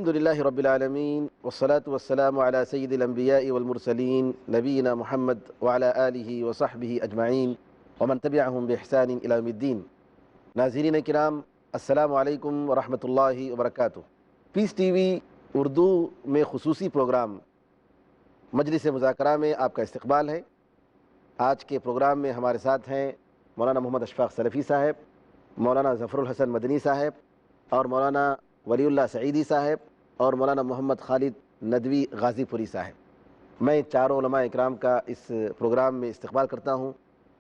الحمدللہ رب العالمین والصلاة والسلام علی سید الانبیاء والمرسلین نبینا محمد وعلی آلہ وصحبہ اجمعین ومن تبعہم بإحسان الی یوم الدین۔ ناظرین کرام، السلام علیکم ورحمۃ اللہ وبرکاتہ۔ پیس ٹی وی اردو میں خصوصی پروگرام مجلس مذاکرہ میں آپ کا استقبال ہے۔ آج کے پروگرام میں ہمارے ساتھ ہیں مولانا محمد اشفاق سلفی صاحب، مولانا ظفر الحسن مدنی صاحب اور مولانا ولی اللہ سعیدی صاحب اور مولانا محمد خالد ندوی غازی پوری صاحب۔ میں چاروں علماء اکرام کا اس پروگرام میں استقبال کرتا ہوں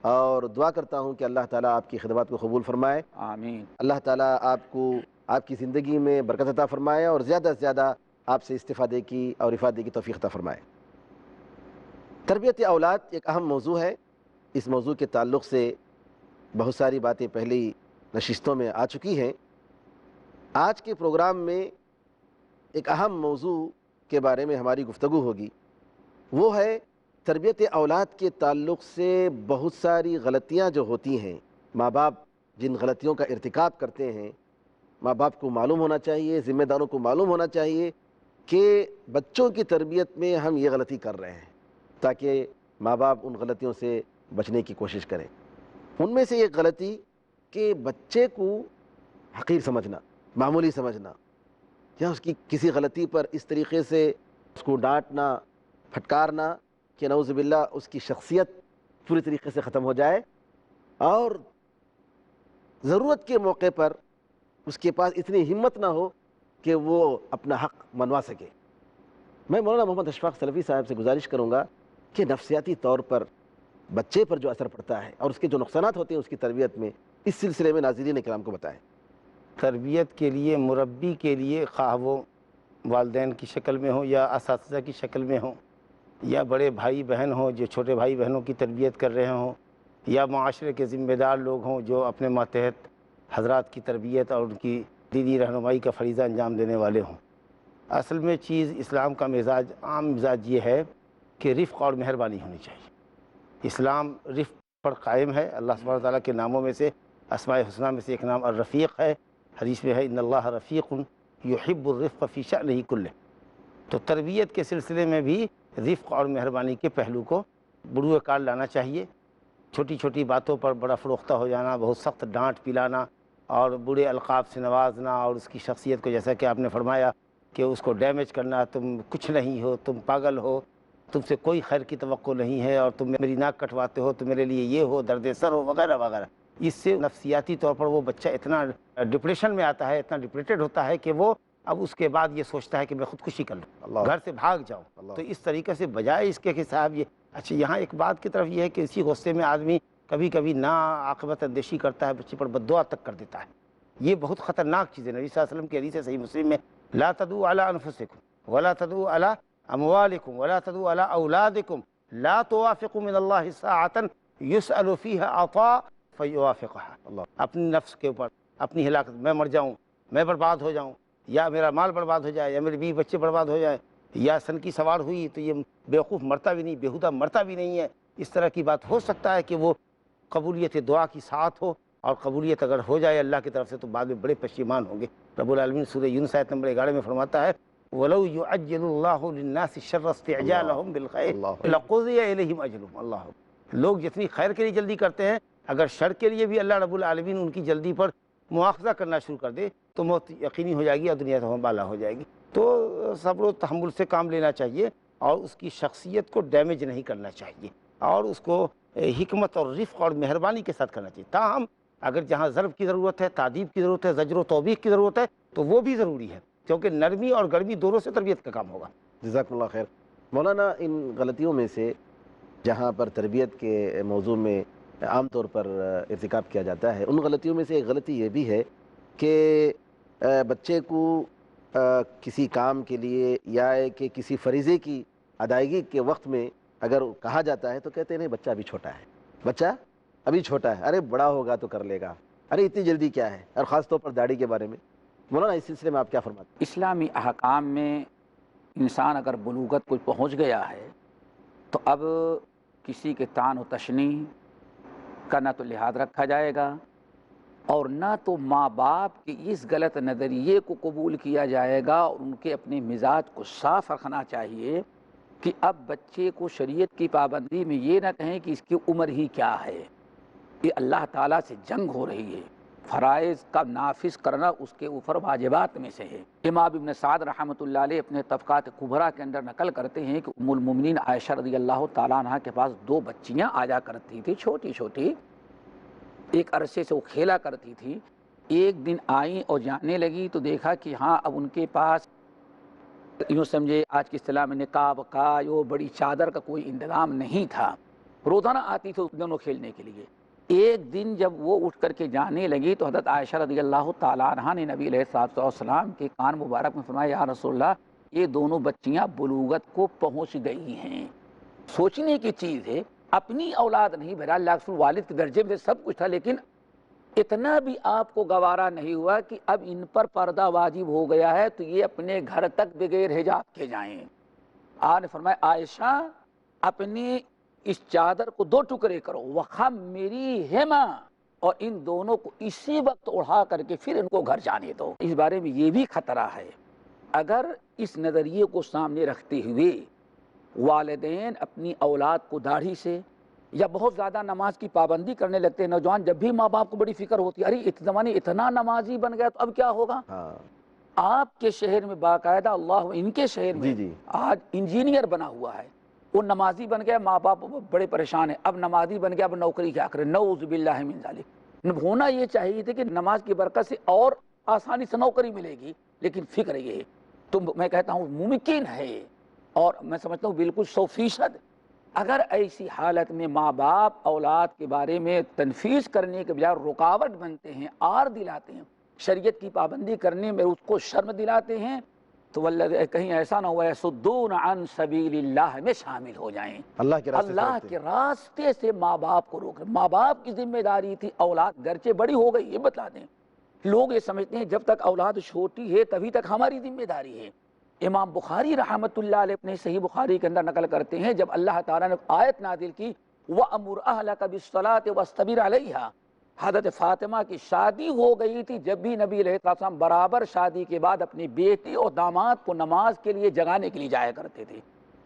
اور دعا کرتا ہوں کہ اللہ تعالیٰ آپ کی خدمات کو قبول فرمائے۔ آمین۔ اللہ تعالیٰ آپ کو آپ کی زندگی میں برکت عطا فرمائے اور زیادہ سے زیادہ آپ سے استفادے کی اور افادے کی توفیق عطا فرمائے۔ تربیت اولاد ایک اہم موضوع ہے۔ اس موضوع کے تعلق سے بہت ساری باتیں پہلی نشستوں میں آ چکی ہیں۔ آج کے پروگرام میں ایک اہم موضوع کے بارے میں ہماری گفتگو ہوگی، وہ ہے تربیت اولاد کے تعلق سے بہت ساری غلطیاں جو ہوتی ہیں۔ ماں باپ جن غلطیوں کا ارتکاب کرتے ہیں، ماں باپ کو معلوم ہونا چاہیے، ذمہ داروں کو معلوم ہونا چاہیے کہ بچوں کی تربیت میں ہم یہ غلطی کر رہے ہیں، تاکہ ماں باپ ان غلطیوں سے بچنے کی کوشش کریں۔ ان میں سے ایک غلطی کہ بچے کو حقیر سمجھنا، معمولی سمجھنا، یا اس کی کسی غلطی پر اس طریقے سے اس کو ڈانٹنا، پھٹکارنا کہ نعوذ باللہ اس کی شخصیت پوری طریقے سے ختم ہو جائے اور ضرورت کے موقع پر اس کے پاس اتنی ہمت نہ ہو کہ وہ اپنا حق منوا سکے۔ میں مولانا محمد اشفاق سلفی صاحب سے گزارش کروں گا کہ نفسیاتی طور پر بچے پر جو اثر پڑتا ہے اور اس کے جو نقصانات ہوتے ہیں اس کی تربیت میں، اس سلسلے میں ناظرین کرام کو بتائیں۔ تربیت کے لیے مربی کے لیے، خواہ وہ والدین کی شکل میں ہوں یا اساتذہ کی شکل میں ہوں، یا بڑے بھائی بہن ہوں جو چھوٹے بھائی بہنوں کی تربیت کر رہے ہوں، یا معاشرے کے ذمہ دار لوگ ہوں جو اپنے ماتحت حضرات کی تربیت اور ان کی دینی رہنمائی کا فریضہ انجام دینے والے ہوں، اصل میں چیز اسلام کا مزاج، عام مزاج یہ ہے کہ رفق اور مہربانی ہونی چاہیے۔ اسلام رفق پر قائم ہے۔ اللہ سبحانہ و تعالیٰ کے ناموں میں سے، اسماء الحسنہ میں سے ایک نام الرفیق ہے۔ حدیث میں ہے ان اللہ رفیق یحب الرفق فی شأنہ کلہ۔ تو تربیت کے سلسلے میں بھی رفق اور مہربانی کے پہلو کو بروئے کار لانا چاہیے۔ چھوٹی چھوٹی باتوں پر بڑا فروختہ ہو جانا، بہت سخت ڈانٹ پلانا اور برے القاب سے نوازنا اور اس کی شخصیت کو، جیسا کہ آپ نے فرمایا کہ اس کو ڈیمیج کرنا، تم کچھ نہیں ہو، تم پاگل ہو، تم سے کوئی خیر کی توقع نہیں ہے اور تم میری ناک کٹواتے ہو تو میرے لیے یہ ہو، درد سر ہو، وغیرہ وغیرہ۔ اس سے نفسیاتی طور پر وہ بچہ اتنا ڈپریشن میں آتا ہے، اتنا ڈپریٹڈ ہوتا ہے کہ وہ اب اس کے بعد یہ سوچتا ہے کہ میں خودکشی کر لوں، گھر سے بھاگ جاؤں۔ تو اس طریقے سے بجائے اس کے کہ صاحب یہ اچھا، یہاں ایک بات کی طرف یہ ہے کہ اسی غصے میں آدمی کبھی کبھی نا عاقبت اندیشی کرتا ہے، بچے پر بد دعا تک کر دیتا ہے۔ یہ بہت خطرناک چیز ہے۔ نبی صلی اللہ علیہ وسلم کی حدیث ہے صحیح مسلم میں، لا تدعوا علی انفسکم ولا تدعوا علی اموالکم ولا تدعوا علی اولادکم لا توافقوا من اللہ ساعۃ یسأل فیہا عطاء فیوافقها۔ اپنی نفس کے اوپر اپنی ہلاکت، میں مر جاؤں، میں برباد ہو جاؤں، یا میرا مال برباد ہو جائے، یا میرے بیوی بچے برباد ہو جائیں، یا سن کی سوار ہوئی تو یہ بیوقوف مرتا بھی نہیں، بیہودہ مرتا بھی نہیں ہے، اس طرح کی بات ہو سکتا ہے کہ وہ قبولیت دعا کی ساتھ ہو، اور قبولیت اگر ہو جائے اللہ کی طرف سے تو بعد میں بڑے پشیمان ہوں گے۔ رب العالمین سورہ یونس آیت نمبر 11 میں فرماتا ہے وَلَوْ يُعَجِّلُ اللَّهُ لِلنَّاسِ الشَّرَّ اسْتِعْجَالَهُم بِالْخَيْرِ لَقُضِيَ إِلَيْهِمْ أَجْلُهُمْ۔ اللہ، لوگ جتنی خیر کے لیے جلدی کرتے ہیں، اگر شر کے لیے بھی اللہ رب العالمین ان کی جلدی پر مواخذہ کرنا شروع کر دے تو موت یقینی ہو جائے گی اور دنیا سے بالا ہو جائے گی۔ تو صبر و تحمل سے کام لینا چاہیے اور اس کی شخصیت کو ڈیمیج نہیں کرنا چاہیے، اور اس کو حکمت اور رفق اور مہربانی کے ساتھ کرنا چاہیے۔ تاہم اگر جہاں ضرب کی ضرورت ہے، تعدیب کی ضرورت ہے، زجر و توبیخ کی ضرورت ہے تو وہ بھی ضروری ہے، کیونکہ نرمی اور گرمی دونوں سے تربیت کا کام ہوگا۔ جزاکم اللہ خیر۔ مولانا، ان غلطیوں میں سے جہاں پر تربیت کے موضوع میں عام طور پر ارتکاب کیا جاتا ہے، ان غلطیوں میں سے ایک غلطی یہ بھی ہے کہ بچے کو کسی کام کے لیے یا کہ کسی فریضے کی ادائیگی کے وقت میں اگر کہا جاتا ہے تو کہتے ہیں نہیں بچہ ابھی چھوٹا ہے، بچہ ابھی چھوٹا ہے، ارے بڑا ہوگا تو کر لے گا، ارے اتنی جلدی کیا ہے، اور خاص طور پر داڑھی کے بارے میں۔ مولانا، اس سلسلے میں آپ کیا فرماتے ہیں؟ اسلامی احکام میں انسان اگر بلوغت کو پہنچ گیا ہے تو اب کسی کے طعن و تشنیع کا نہ تو لحاظ رکھا جائے گا اور نہ تو ماں باپ کے اس غلط نظریے کو قبول کیا جائے گا، اور ان کے اپنے مزاج کو صاف رکھنا چاہیے کہ اب بچے کو شریعت کی پابندی میں یہ نہ کہیں کہ اس کی عمر ہی کیا ہے، یہ اللہ تعالیٰ سے جنگ ہو رہی ہے۔ فرائض کا نافذ کرنا اس کے اوپر واجبات میں سے ہے۔ امام ابن سعد رحمۃ اللہ علیہ اپنے طبقات کبریٰ کے اندر نقل کرتے ہیں کہ ام المومنین عائشہ رضی اللہ تعالیٰ عنہ کے پاس 2 بچیاں آیا کرتی تھی، چھوٹی چھوٹی، ایک عرصے سے وہ کھیلا کرتی تھی۔ ایک دن آئیں اور جانے لگی تو دیکھا کہ ہاں اب ان کے پاس یوں سمجھے آج کی اصطلاح میں نقاب کا جو بڑی چادر کا کوئی انتظام نہیں تھا۔ روزانہ آتی تھی دونوں کھیلنے کے لیے۔ ایک دن جب وہ اٹھ کر کے جانے لگی تو حضرت عائشہ رضی اللہ تعالیٰ عنہ نے نبی علیہ الصلوۃ والسلام کے کان مبارک میں فرمایا، یا رسول اللہ، یہ دونوں بچیاں بلوغت کو پہنچ گئی ہیں۔ سوچنے کی چیز ہے، اپنی اولاد نہیں، بہرحال اللہ کے والد کے درجے میں سے سب کچھ تھا، لیکن اتنا بھی آپ کو گوارا نہیں ہوا کہ اب ان پر پردہ واجب ہو گیا ہے تو یہ اپنے گھر تک بغیر حجاب کے جائیں۔ آپ نے فرمایا، عائشہ اپنی اس چادر کو 2 ٹکڑے کرو، وَخَمِّرِیہما، اور ان دونوں کو اسی وقت اڑا کر کے پھر ان کو گھر جانے دو۔ اس بارے میں یہ بھی خطرہ ہے، اگر اس نظریے کو سامنے رکھتے ہوئے والدین اپنی اولاد کو داڑھی سے یا بہت زیادہ نماز کی پابندی کرنے لگتے ہیں، نوجوان جب بھی ماں باپ کو بڑی فکر ہوتی ہے، ارے اس زمانے اتنا نمازی بن گیا تو اب کیا ہوگا۔ آپ کے شہر میں باقاعدہ اللہ، ان کے شہر میں آج انجینئر بنا ہوا ہے، وہ نمازی بن گیا، ماں باپ بڑے پریشان ہیں، اب نمازی بن گیا، اب نوکری کیا کرے، نعوذ باللہ من ذالک۔ ہونا یہ چاہیے تھے کہ نماز کی برکت سے اور آسانی سے نوکری ملے گی، لیکن فکر یہ ہے تو میں کہتا ہوں ممکن ہے، اور میں سمجھتا ہوں بالکل 100%، اگر ایسی حالت میں ماں باپ اولاد کے بارے میں تنفیذ کرنے کے بجائے رکاوٹ بنتے ہیں، آر دلاتے ہیں، شریعت کی پابندی کرنے میں اس کو شرم دلاتے ہیں، تو واللہ کہیں ایسا نہ ہوا یصدون عن سبیل اللہ میں شامل ہو جائیں، اللہ کے راستے سے ماں باپ کو روک۔ ماں باپ کی ذمہ داری تھی، اولاد گرچہ بڑی ہو گئی، یہ بتلا دیں، لوگ یہ سمجھتے ہیں جب تک اولاد چھوٹی ہے تبھی تک ہماری ذمہ داری ہے۔ امام بخاری رحمۃ اللہ علیہ اپنے صحیح بخاری کے اندر نقل کرتے ہیں، جب اللہ تعالیٰ نے آیت نازل کی وَأَمُرْ أَهْلَكَ بِالصَّلَاةِ وَاسْتَبِرْ عَلَيْهَا، حضرت فاطمہ کی شادی ہو گئی تھی، جب بھی نبی علیہ السلام برابر شادی کے بعد اپنی بیٹی اور داماد کو نماز کے لیے جگانے کے لیے جایا کرتے تھے،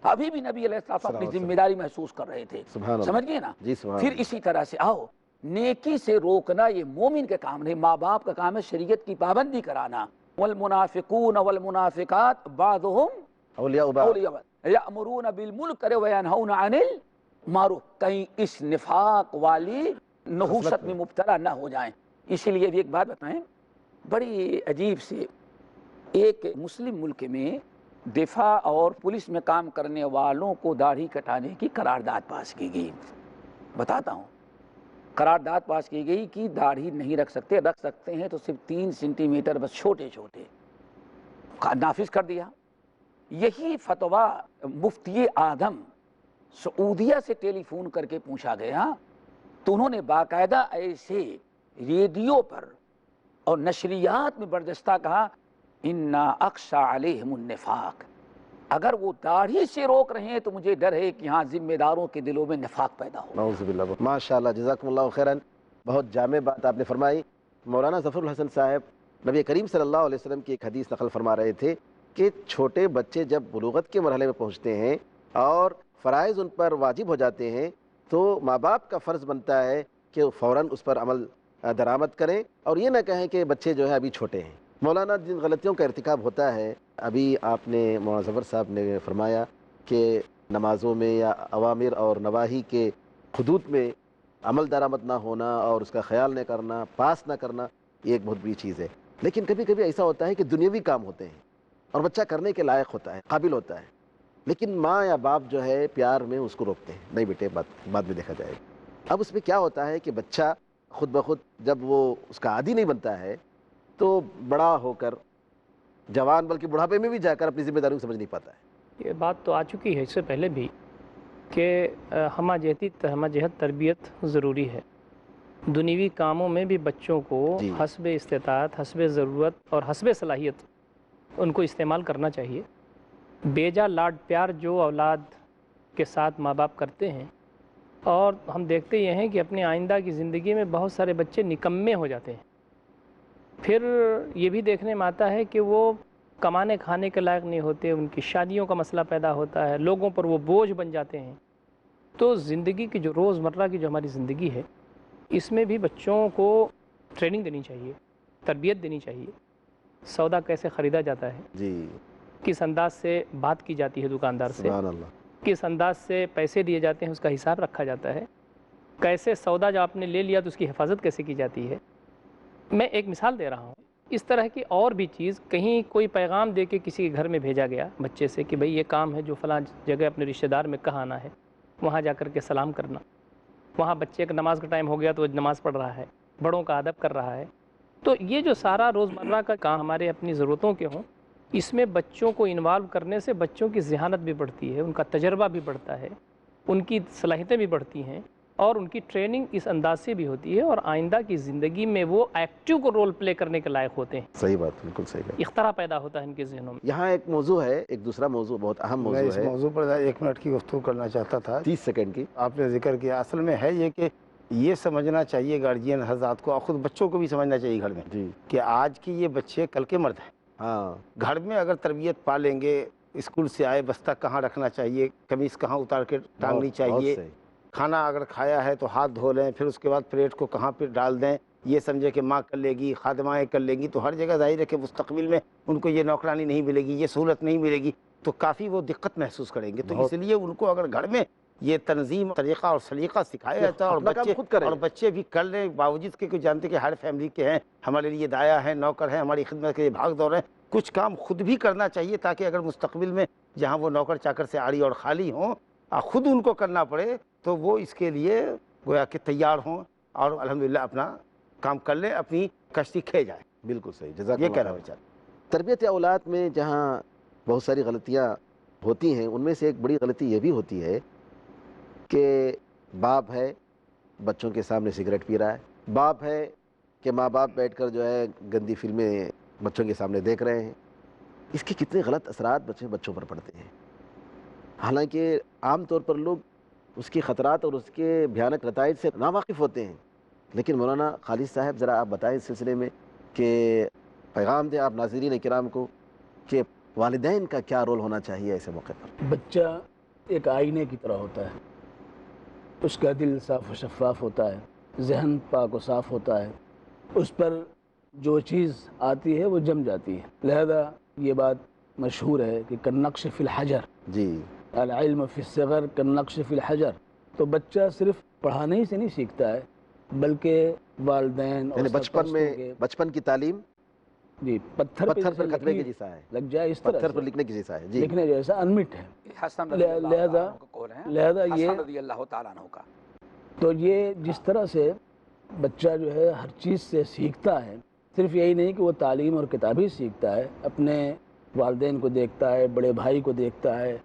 ابھی بھی نبی علیہ السلام اپنی ذمہ داری محسوس کر رہے تھے، سمجھ گئے نا۔ پھر اسی طرح سے آؤ، نیکی سے روکنا یہ مومن کا کام نہیں، ماں باپ کا کام ہے شریعت کی پابندی کرانا۔ والمنافقون والمنافقات بعضهم اولیاء بعض یأمرون بالمنکر وینہون عن المعروف، کہیں اس نفاق والی نحوست میں مبتلا نہ ہو جائیں۔ اسی لیے بھی ایک بات بتائیں، بڑی عجیب سے ایک مسلم ملک میں دفاع اور پولیس میں کام کرنے والوں کو داڑھی کٹانے کی قرارداد پاس کی گئی، بتاتا ہوں، قرارداد پاس کی گئی کہ داڑھی نہیں رکھ سکتے ہیں تو صرف 3 سینٹی میٹر بس، چھوٹے چھوٹے، نافذ کر دیا۔ یہی فتویٰ مفتی اعظم سعودیہ سے ٹیلی فون کر کے پوچھا گیا تو انہوں نے باقاعدہ ایسے ریڈیو پر اور نشریات میں بردستہ کہا، اِنَّا اَخْشَىٰ عَلَيْهِمُ النِّفَاقَ، اگر وہ داڑھی سے روک رہے ہیں تو مجھے ڈر ہے کہ ہاں ذمہ داروں کے دلوں میں نفاق پیدا ہو۔ نعوذ باللہ۔ ماشاءاللہ، جزاکم اللہ خیراً، بہت جامع بات آپ نے فرمائی۔ مولانا ظفر الحسن صاحب نبی کریم صلی اللہ علیہ وسلم کی ایک حدیث نقل فرما رہے تھے کہ چھوٹے بچے جب بلوغت کے مرحلے میں پہنچتے ہیں اور فرائض ان پر واجب ہو جاتے ہیں تو ماں باپ کا فرض بنتا ہے کہ فوراً اس پر عمل درآمد کریں اور یہ نہ کہیں کہ بچے جو ہے ابھی چھوٹے ہیں۔ مولانا، جن غلطیوں کا ارتکاب ہوتا ہے، ابھی آپ نے مولانا ظفر صاحب نے فرمایا کہ نمازوں میں یا اوامر اور نواہی کے حدود میں عمل درآمد نہ ہونا اور اس کا خیال نہ کرنا، پاس نہ کرنا، یہ ایک بہت بڑی چیز ہے۔ لیکن کبھی کبھی ایسا ہوتا ہے کہ دنیاوی کام ہوتے ہیں اور بچہ کرنے کے لائق ہوتا ہے، قابل ہوتا ہے، لیکن ماں یا باپ جو ہے پیار میں اس کو روکتے ہیں، نہیں بیٹے بعد میں دیکھا جائے گا۔ اب اس میں کیا ہوتا ہے کہ بچہ خود بخود جب وہ اس کا عادی نہیں بنتا ہے تو بڑا ہو کر، جوان بلکہ بڑھاپے میں بھی جا کر اپنی ذمہ داریوں کو سمجھ نہیں پاتا ہے۔ یہ بات تو آ چکی ہے اس سے پہلے بھی کہ ہمہ جہت تربیت ضروری ہے۔ دنیوی کاموں میں بھی بچوں کو حسب استطاعت، حسب ضرورت اور حسب صلاحیت ان کو استعمال کرنا چاہیے۔ بیجا لاڈ پیار جو اولاد کے ساتھ ماں باپ کرتے ہیں، اور ہم دیکھتے یہ ہیں کہ اپنے آئندہ کی زندگی میں بہت سارے بچے نکمے ہو جاتے ہیں، پھر یہ بھی دیکھنے میں آتا ہے کہ وہ کمانے کھانے کے لائق نہیں ہوتے، ان کی شادیوں کا مسئلہ پیدا ہوتا ہے، لوگوں پر وہ بوجھ بن جاتے ہیں۔ تو زندگی کی جو روزمرہ کی جو ہماری زندگی ہے، اس میں بھی بچوں کو ٹریننگ دینی چاہیے، تربیت دینی چاہیے۔ سودا کیسے خریدا جاتا ہے، جی، کس انداز سے بات کی جاتی ہے دکاندار سے، سبحان اللہ، کس انداز سے پیسے دیے جاتے ہیں، اس کا حساب رکھا جاتا ہے، کیسے سودا جو آپ نے لے لیا تو اس کی حفاظت کیسے کی جاتی ہے۔ میں ایک مثال دے رہا ہوں، اس طرح کی اور بھی چیز، کہیں کوئی پیغام دے کے کسی کے گھر میں بھیجا گیا بچے سے کہ بھئی یہ کام ہے جو فلاں جگہ اپنے رشتہ دار میں کہاں آنا ہے، وہاں جا کر کے سلام کرنا۔ وہاں بچے کا نماز کا ٹائم ہو گیا تو وہ نماز پڑھ رہا ہے، بڑوں کا ادب کر رہا ہے۔ تو یہ جو سارا روزمرہ کا کام ہمارے اپنی ضرورتوں کے ہوں، اس میں بچوں کو انوالو کرنے سے بچوں کی ذہانت بھی بڑھتی ہے، ان کا تجربہ بھی بڑھتا ہے، ان کی صلاحیتیں بھی بڑھتی ہیں، اور ان کی ٹریننگ اس انداز سے بھی ہوتی ہے، اور آئندہ کی زندگی میں وہ ایکٹیو کو رول پلے کرنے کے لائق ہوتے ہیں۔ صحیح بات، بالکل صحیح بات۔ اختراع پیدا ہوتا ہے ان کے ذہنوں میں۔ یہاں ایک موضوع ہے، ایک دوسرا موضوع، بہت اہم میں موضوع اس ہے، موضوع پر 1 منٹ کی گفتگو کرنا چاہتا تھا۔ 30 سیکنڈ کی۔ آپ نے ذکر کیا، اصل میں ہے یہ کہ یہ سمجھنا چاہیے گارجین حضرات کو، اور خود بچوں کو بھی سمجھنا چاہیے گھر میں، جی، کہ آج کی یہ بچے کل کے مرد ہیں۔ ہاں، گھر میں اگر تربیت پا لیں گے، اسکول سے آئے بستہ کہاں رکھنا چاہیے، قمیص کہاں اتار کے ٹانگنی چاہیے، کھانا اگر کھایا ہے تو ہاتھ دھو لیں، پھر اس کے بعد پلیٹ کو کہاں پہ ڈال دیں، یہ سمجھے کہ ماں کر لے گی، خادمائیں کر لیں گی، تو ہر جگہ ظاہر ہے کہ مستقبل میں ان کو یہ نوکرانی نہیں ملے گی، یہ سہولت نہیں ملے گی، تو کافی وہ دقت محسوس کریں گے۔ تو اس لیے ان کو اگر گھر میں یہ تنظیم، طریقہ اور سلیقہ سکھایا جاتا ہے، اور بچے بھی کر لیں، باوجود کہ جانتے کہ ہر فیملی کے ہیں، ہمارے لیے دایا ہیں، نوکر ہیں، ہماری خدمت کے لیے بھاگ دور ہیں، کچھ کام خود بھی کرنا چاہیے، تاکہ اگر مستقبل میں جہاں وہ نوکر چاکر سے عاری اور خالی ہوں، خود ان کو کرنا پڑے تو وہ اس کے لیے گویا کہ تیار ہوں، اور الحمدللہ اپنا کام کر لیں، اپنی کشتی کھے جائے۔ بالکل صحیح، جزاک یہ اللہ کہنا خیر۔ چاہتا تربیت اولاد میں جہاں بہت ساری غلطیاں ہوتی ہیں، ان میں سے ایک بڑی غلطی یہ بھی ہوتی ہے کہ باپ ہے بچوں کے سامنے سگریٹ پی رہا ہے، باپ ہے کہ ماں باپ بیٹھ کر جو ہے گندی فلمیں بچوں کے سامنے دیکھ رہے ہیں۔ اس کے کتنے غلط اثرات بچوں پر پڑتے ہیں، حالانکہ عام طور پر لوگ اس کے خطرات اور اس کے بھیانک نتائج سے ناواقف ہوتے ہیں۔ لیکن مولانا خالد صاحب، ذرا آپ بتائیں اس سلسلے میں کہ پیغام دیں آپ ناظرین کرام کو کہ والدین کا کیا رول ہونا چاہیے ایسے موقع پر۔ بچہ ایک آئینے کی طرح ہوتا ہے، اس کا دل صاف و شفاف ہوتا ہے، ذہن پاک و صاف ہوتا ہے، اس پر جو چیز آتی ہے وہ جم جاتی ہے۔ لہذا یہ بات مشہور ہے کہ کالنقش فی الحجر، جی، العلم فی الصغر کالنقش فی الحجر۔ تو بچہ صرف پڑھانے ہی سے نہیں سیکھتا ہے، بلکہ والدین اور یعنی بچپن کی تعلیم جی پتھر پر جیسے کتنے کے جیسا ہے، لگ جائے، اس طرح پتھر پر سے لکھنے کی جیسا ہے۔ جی، لکھنے جیسا انمٹ ہے۔ حسن رضی اللہ لہذا عنہ کا قول ہے، لہذا یہ حسن رضی اللہ تعالیٰ عنہ کا۔ تو یہ جس طرح سے بچہ جو ہے ہر چیز سے سیکھتا ہے، صرف یہی نہیں کہ وہ تعلیم اور کتابی سیکھتا ہے، اپنے والدین کو دیکھتا ہے، بڑے بھائی کو دیکھتا ہے،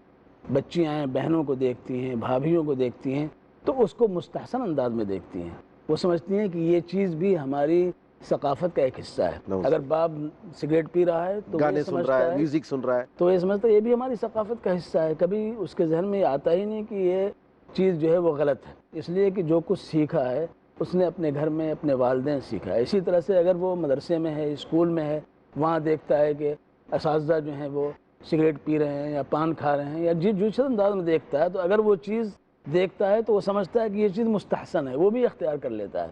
بچیاں ہیں بہنوں کو دیکھتی ہیں، بھابھیوں کو دیکھتی ہیں، تو اس کو مستحسن انداز میں دیکھتی ہیں۔ وہ سمجھتی ہیں کہ یہ چیز بھی ہماری ثقافت کا ایک حصہ ہے۔ اگر باپ سگریٹ پی رہا ہے تو گانے سن رہا ہے، میوزک سن رہا ہے، تو یہ سمجھتا ہے یہ بھی ہماری ثقافت کا حصہ ہے۔ کبھی اس کے ذہن میں یہ آتا ہی نہیں کہ یہ چیز جو ہے وہ غلط ہے، اس لیے کہ جو کچھ سیکھا ہے اس نے اپنے گھر میں اپنے والدین سیکھا ہے۔ اسی طرح سے اگر وہ مدرسے میں ہے، اسکول میں ہے، وہاں دیکھتا ہے کہ اساتذہ جو ہیں وہ سگریٹ پی رہے ہیں یا پان کھا رہے ہیں، یا جس انداز میں دیکھتا ہے، تو اگر وہ چیز دیکھتا ہے تو وہ سمجھتا ہے کہ یہ چیز مستحسن ہے، وہ بھی اختیار کر لیتا ہے۔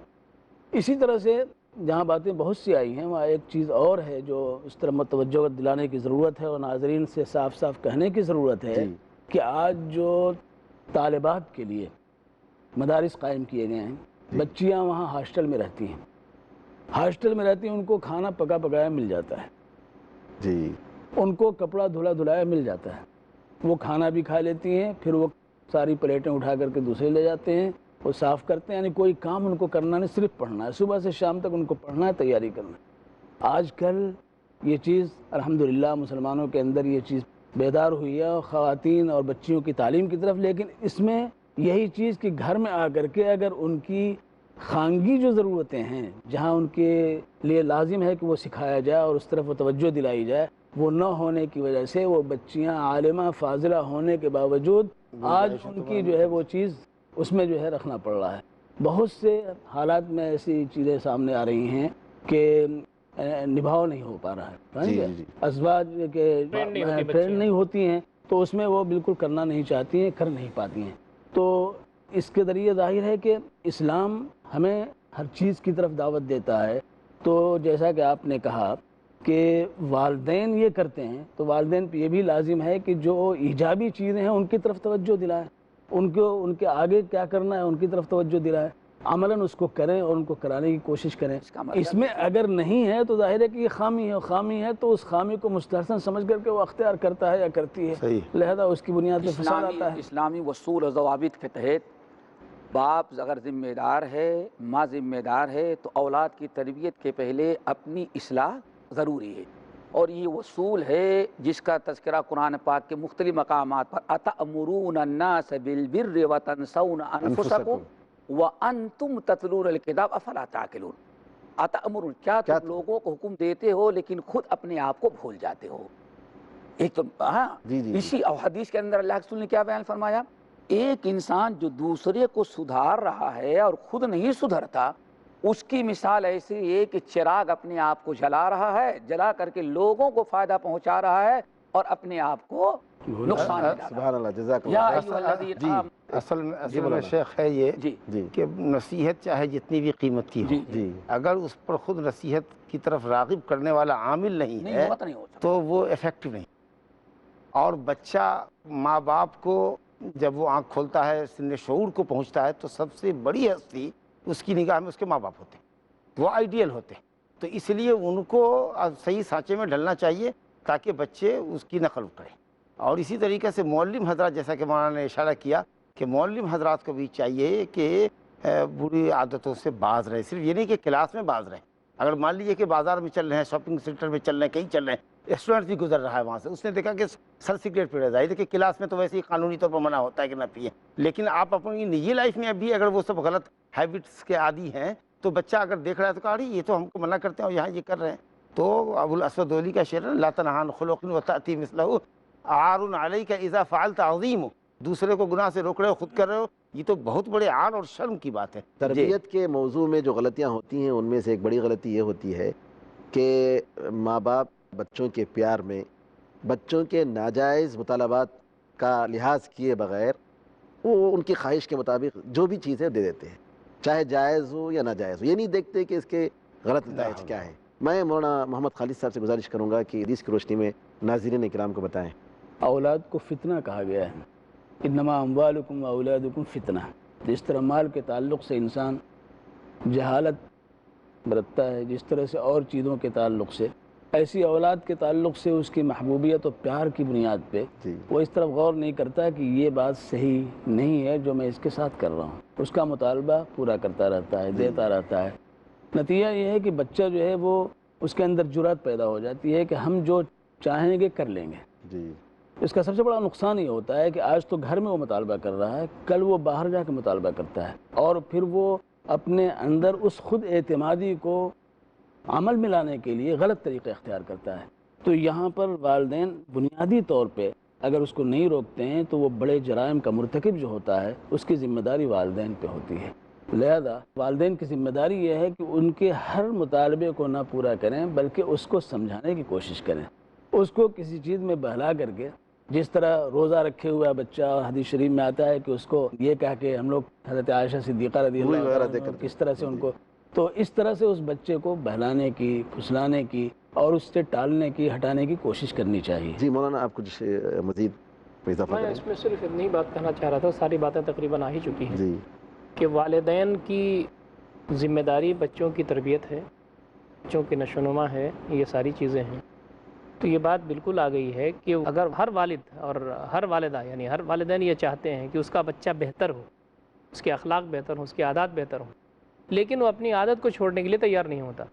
اسی طرح سے جہاں باتیں بہت سی آئی ہیں، وہاں ایک چیز اور ہے جو اس طرح متوجہ دلانے کی ضرورت ہے اور ناظرین سے صاف صاف کہنے کی ضرورت ہے کہ آج جو طالبات کے لیے مدارس قائم کیے گئے ہیں، بچیاں وہاں ہاسٹل میں رہتی ہیں، ہاسٹل میں رہتی ہیں، ان کو کھانا پکا پکایا مل جاتا ہے، جی، ان کو کپڑا دھلا دھلایا مل جاتا ہے، وہ کھانا بھی کھا لیتی ہیں، پھر وہ ساری پلیٹیں اٹھا کر کے دوسرے لے جاتے ہیں، وہ صاف کرتے ہیں، یعنی کوئی کام ان کو کرنا نہیں، صرف پڑھنا ہے، صبح سے شام تک ان کو پڑھنا ہے، تیاری کرنا ہے۔ آج کل یہ چیز الحمدللہ مسلمانوں کے اندر یہ چیز بیدار ہوئی ہے، خواتین اور بچیوں کی تعلیم کی طرف، لیکن اس میں یہی چیز کہ گھر میں آ کر کے اگر ان کی خانگی جو ضرورتیں ہیں، جہاں ان کے لیے لازم ہے کہ وہ سکھایا جائے اور اس طرف وہ توجہ دلائی جائے، وہ نہ ہونے کی وجہ سے وہ بچیاں عالمہ فاضلہ ہونے کے باوجود آج ان کی جو ہے وہ چیز اس میں جو ہے رکھنا پڑ رہا ہے۔ بہت سے حالات میں ایسی چیزیں سامنے آ رہی ہیں کہ نبھاؤ نہیں ہو پا رہا ہے. جی جی ازواج کے ٹرینڈ نہیں ہوتی ہیں تو اس میں وہ بالکل کرنا نہیں چاہتی ہیں, کر نہیں پاتی ہیں. تو اس کے ذریعے ظاہر ہے کہ اسلام ہمیں ہر چیز کی طرف دعوت دیتا ہے. تو جیسا کہ آپ نے کہا کہ والدین یہ کرتے ہیں تو والدین پہ یہ بھی لازم ہے کہ جو ایجابی چیزیں ہیں ان کی طرف توجہ دلائیں, ان کے آگے کیا کرنا ہے ان کی طرف توجہ دلائیں, عملاً اس کو کریں اور ان کو کرانے کی کوشش کریں. اس میں اگر نہیں ہے تو ظاہر ہے کہ یہ خامی ہے تو اس خامی کو مستحسن سمجھ کر کے وہ اختیار کرتا ہے یا کرتی ہے, لہذا اس کی بنیاد پہ فساد آتا ہے. اسلامی اصول و ضوابط کے تحت باپ اگر ذمہ دار ہے, ماں ذمہ دار ہے, تو اولاد کی تربیت کے پہلے اپنی اصلاح ضروری ہے. اور یہ اصول ہے جس کا تذکرہ قرآن پاک کے مختلف مقامات پر اتأمرون الناس بالبر وتنسون انفسکم وانتم تتلون الکتاب افلا تعقلون. اتأمرون, کیا تم لوگوں کو حکم دیتے ہو لیکن خود اپنے آپ کو بھول جاتے ہو. ایک تو ہاں اسی حدیث کے اندر اللہ کے رسول نے کیا بیان فرمایا, ایک انسان جو دوسرے کو سدھار رہا ہے اور خود نہیں سدھرتا, اس کی مثال ایسی ہے کہ چراغ اپنے آپ کو جلا رہا ہے, جلا کر کے لوگوں کو فائدہ پہنچا رہا ہے اور اپنے آپ کو نقصان دلا. سبحان اللہ, جزاک اللہ. اصل میں شیخ ہے یہ کہ نصیحت چاہے جتنی بھی قیمت کی ہو, اگر اس پر خود نصیحت کی طرف راغب کرنے والا عامل نہیں ہے تو وہ افیکٹو نہیں. اور بچہ ماں باپ کو جب وہ آنکھ کھولتا ہے, سن شعور کو پہنچتا ہے, تو سب سے بڑی ہستی اس کی نگاہ میں اس کے ماں باپ ہوتے ہیں, وہ آئیڈیل ہوتے ہیں. تو اس لیے ان کو صحیح سانچے میں ڈلنا چاہیے تاکہ بچے اس کی نقل کریں. اور اسی طریقے سے معلم حضرات, جیسا کہ مولانا نے اشارہ کیا, کہ معلم حضرات کو بھی چاہیے کہ بری عادتوں سے باز رہے. صرف یہ نہیں کہ کلاس میں باز رہیں. اگر مان لیجیے کہ بازار میں چل رہے ہیں, شاپنگ سینٹر میں چل رہے ہیں, کہیں چل رہے ہیں, اسٹوڈنٹ بھی گزر رہا ہے وہاں سے, اس نے دیکھا کہ سر سگریٹ پی رہا ہے. دیکھیے کلاس میں تو ویسے ہی قانونی طور پر منع ہوتا ہے کہ نہ پیئیں, لیکن آپ اپنی نجی لائف میں ابھی اگر وہ سب غلط ہیبٹس کے عادی ہیں تو بچہ اگر دیکھ رہا ہے تو کہا یہ تو ہم کو منع کرتے ہیں اور یہاں یہ کر رہے ہیں. تو ابو الاسود دولی کا شعر ہے, لا تنہا عن خلق وتأتی مثلہ عار علیک اذا فعلت عظیم. دوسرے کو گناہ سے روک رہے ہو, خود کر رہے ہو, یہ تو بہت بڑے عار اور شرم کی بات ہے. تربیت کے موضوع میں جو غلطیاں ہوتی ہیں ان میں سے ایک بڑی غلطی یہ ہوتی ہے کہ ماں باپ بچوں کے پیار میں بچوں کے ناجائز مطالبات کا لحاظ کیے بغیر وہ ان کی خواہش کے مطابق جو بھی چیزیں دے دیتے ہیں, چاہے جائز ہو یا ناجائز ہو. یہ نہیں دیکھتے کہ اس کے غلط نتائج کیا ہیں. میں مولانا محمد خالد صاحب سے گزارش کروں گا کہ حدیث کی روشنی میں ناظرین کرام کو بتائیں. اولاد کو فتنہ کہا گیا ہے, انما اموالکم و اولادکم فتنہ. جس طرح مال کے تعلق سے انسان جہالت برتتا ہے, جس طرح سے اور چیزوں کے تعلق سے, ایسی اولاد کے تعلق سے اس کی محبوبیت و پیار کی بنیاد پہ وہ اس طرف غور نہیں کرتا کہ یہ بات صحیح نہیں ہے جو میں اس کے ساتھ کر رہا ہوں. اس کا مطالبہ پورا کرتا رہتا ہے, دیتا رہتا ہے. نتیجہ یہ ہے کہ بچہ جو ہے وہ اس کے اندر جرأت پیدا ہو جاتی ہے کہ ہم جو چاہیں گے کر لیں گے. اس کا سب سے بڑا نقصان یہ ہوتا ہے کہ آج تو گھر میں وہ مطالبہ کر رہا ہے, کل وہ باہر جا کے مطالبہ کرتا ہے, اور پھر وہ اپنے اندر اس خود اعتمادی کو عمل میں لانے کے لیے غلط طریقہ اختیار کرتا ہے. تو یہاں پر والدین بنیادی طور پہ اگر اس کو نہیں روکتے ہیں تو وہ بڑے جرائم کا مرتکب جو ہوتا ہے اس کی ذمہ داری والدین پہ ہوتی ہے. لہذا والدین کی ذمہ داری یہ ہے کہ ان کے ہر مطالبے کو نہ پورا کریں بلکہ اس کو سمجھانے کی کوشش کریں, اس کو کسی چیز میں بہلا کر کے. جس طرح روزہ رکھے ہوا بچہ, حدیث شریف میں آتا ہے کہ اس کو یہ کہہ کے ہم لوگ حضرت عائشہ صدیقہ رضی اللہ عنہ کس طرح سے ان کو, تو اس طرح سے اس بچے کو بہلانے کی, پھسلانے کی اور اس سے ٹالنے کی, ہٹانے کی کوشش کرنی چاہیے. جی مولانا, آپ کچھ مزید اضافہ کریں؟ میں اس میں صرف اتنی بات کہنا چاہ رہا تھا, ساری باتیں تقریباً آ ہی چکی ہیں. جی, کہ والدین کی ذمہ داری بچوں کی تربیت ہے, بچوں کی نشو و نما ہے, یہ ساری چیزیں ہیں. تو یہ بات بالکل آ گئی ہے کہ اگر ہر والد اور ہر والدہ یعنی ہر والدین یہ چاہتے ہیں کہ اس کا بچہ بہتر ہو, اس کے اخلاق بہتر ہوں, اس کی عادات بہتر ہوں, لیکن وہ اپنی عادت کو چھوڑنے کے لیے تیار نہیں ہوتا,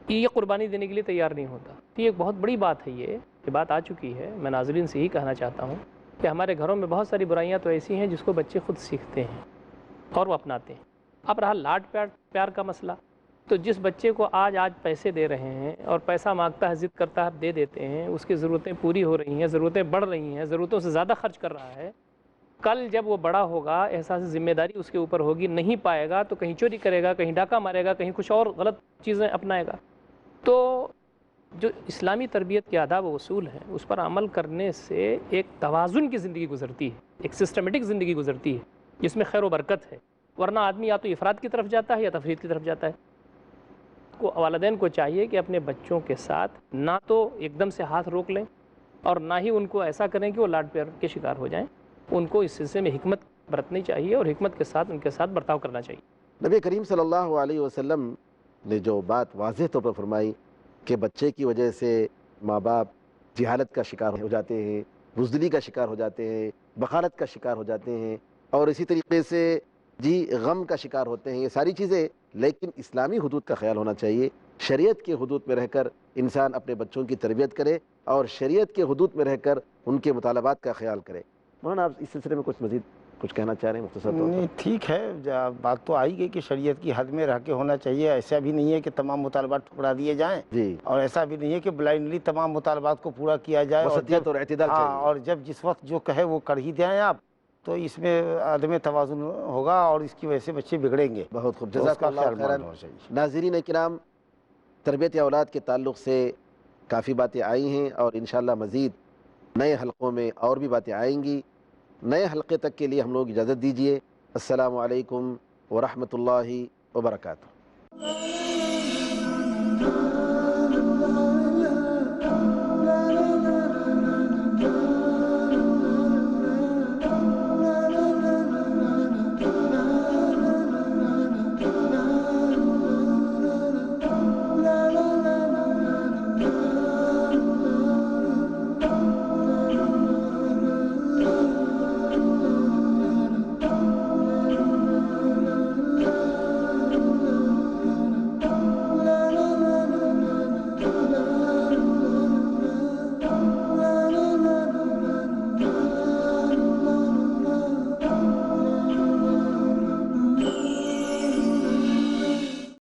یہ قربانی دینے کے لیے تیار نہیں ہوتا. تو یہ ایک بہت بڑی بات ہے, یہ بات آ چکی ہے. میں ناظرین سے ہی کہنا چاہتا ہوں کہ ہمارے گھروں میں بہت ساری برائیاں تو ایسی ہیں جس کو بچے خود سیکھتے ہیں اور وہ اپناتے ہیں. اب رہا لاڈ پیار کا مسئلہ, تو جس بچے کو آج پیسے دے رہے ہیں اور پیسہ مانگتا ہے, ضد کرتا ہے, دے دیتے ہیں, اس کی ضرورتیں پوری ہو رہی ہیں, ضرورتیں بڑھ رہی ہیں, ضرورتوں سے زیادہ خرچ کر رہا ہے, کل جب وہ بڑا ہوگا احساس ذمہ داری اس کے اوپر ہوگی, نہیں پائے گا تو کہیں چوری کرے گا, کہیں ڈاکہ مارے گا, کہیں کچھ اور غلط چیزیں اپنائے گا. تو جو اسلامی تربیت کے آداب و اصول ہیں اس پر عمل کرنے سے ایک توازن کی زندگی گزرتی ہے، ایک سسٹمیٹک زندگی گزرتی ہے جس میں خیر و برکت ہے، ورنہ آدمی یا تو افراد کی طرف جاتا ہے یا تفرید کی طرف جاتا ہے۔ والدین کو چاہیے کہ اپنے بچوں کے ساتھ نہ تو ایک دم سے ہاتھ روک لیں اور نہ ہی ان کو ایسا کریں کہ وہ لاڈ پیار کے شکار ہو جائیں، ان کو اس سلسلے میں حکمت برتنی چاہیے اور حکمت کے ساتھ ان کے ساتھ برتاؤ کرنا چاہیے۔ نبی کریم صلی اللہ علیہ وسلم نے جو بات واضح طور پر فرمائی کہ بچے کی وجہ سے ماں باپ جہالت کا شکار ہو جاتے ہیں، بزدلی کا شکار ہو جاتے ہیں، بخالت کا شکار ہو جاتے ہیں، اور اسی طریقے سے غم کا شکار ہوتے ہیں، یہ ساری چیزیں، لیکن اسلامی حدود کا خیال ہونا چاہیے۔ شریعت کے حدود میں رہ کر انسان اپنے بچوں کی تربیت کرے اور شریعت کے حدود میں رہ کر ان کے مطالبات کا خیال کرے۔ مولانا آپ اس سلسلے میں کچھ کہنا چاہ رہے ہیں مختصر طور پر؟ نہیں، ٹھیک ہے، بات تو آئی گئی کہ شریعت کی حد میں رہ کے ہونا چاہیے۔ ایسا بھی نہیں ہے کہ تمام مطالبات ٹھکرا دیے جائیں، اور ایسا بھی نہیں ہے کہ بلائنڈلی تمام مطالبات کو پورا کیا جائے، وسطیت اور اعتدال چاہیے۔ اور جب جس وقت جو کہے وہ کر ہی دیں آپ، تو اس میں عدم توازن ہوگا اور اس کی وجہ سے بچے بگڑیں گے۔ بہت خوب، جزاک اللہ خیراً۔ ناظرین کرام، تربیت اولاد کے تعلق سے کافی باتیں آئی ہیں اور انشاءاللہ مزید نئے حلقوں میں اور بھی باتیں آئیں گی۔ نئے حلقے تک کے لیے ہم لوگ اجازت دیجیے۔ السلام علیکم ورحمۃ اللہ وبرکاتہ۔